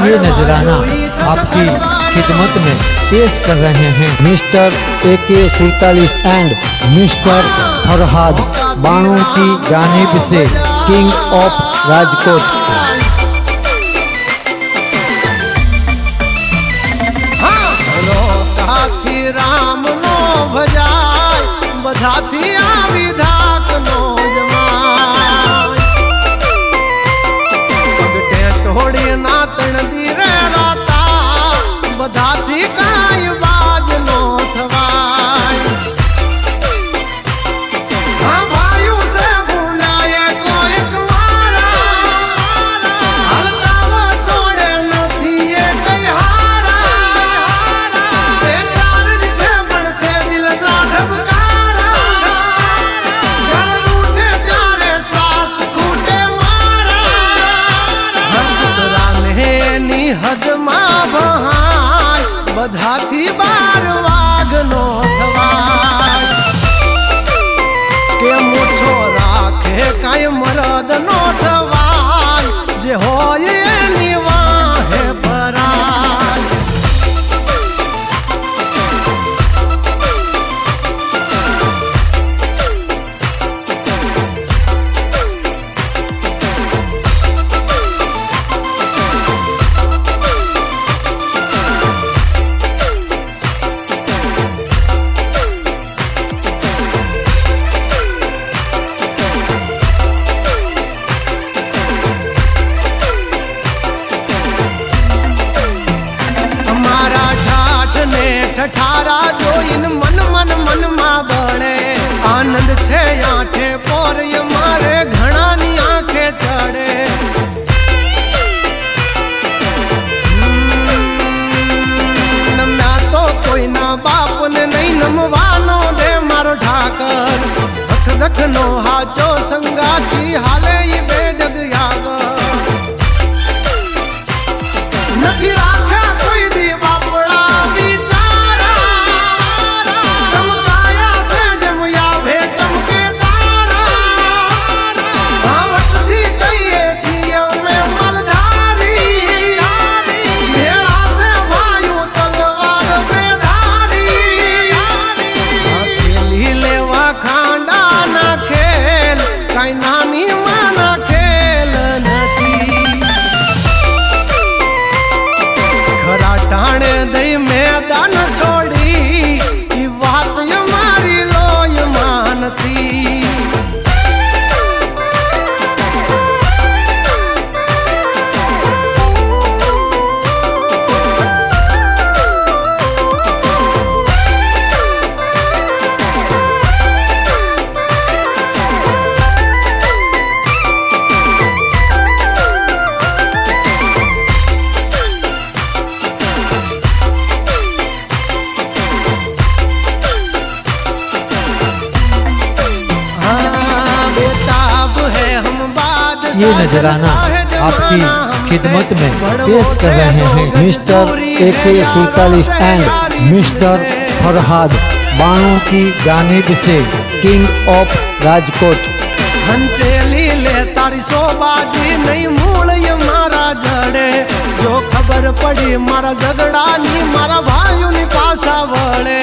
ये नजराना आपकी खिदमत में पेश कर रहे हैं mister AK-47 and mister Farhad बाणों की जानिब से किंग ऑफ राजकोट। राम नो भजाय बधाथी आवी धाक नो जमाय पगटे तोड़ी ना तणदी रे राता बधाथी काय बाज नो थवाय। हाँ भाइयों से बुलाए कोई कुमारा हलता वो सोड़े नथी ये कई हारा से दिल ना धबकारा जल रूठे जारे श्वास फूटे मारा हर ने नी हद मां बहाय बधाथी बार वाग नो थवाय के मुछो राखे काई मरद नो थवाय जे होय एनी वाहे पराय। ठठारा जो इन मन मन मन मा बड़े आनंद छे आंखे पोर ये मारे घना नी आंखे चढ़े। नम्या तो कोई ना बाप ने नहीं नमवानो दे मारो ठाकर अख दख नो हाचो संगाती हाले ये बेडग याग नथी राखे कोई दी बापड़ा ये नजराना आपकी खिदमत में पेश कर रहे हैं mister AK-47 and mister Farhad बाणों की जानिब से किंग ऑफ राजकोट। हंचेली ले तारी सोबाजी नहीं मूल ये मारा जड़े जो खबर पड़ी मारा झगड़ा नी मारा भाइयों नी पासा वड़े।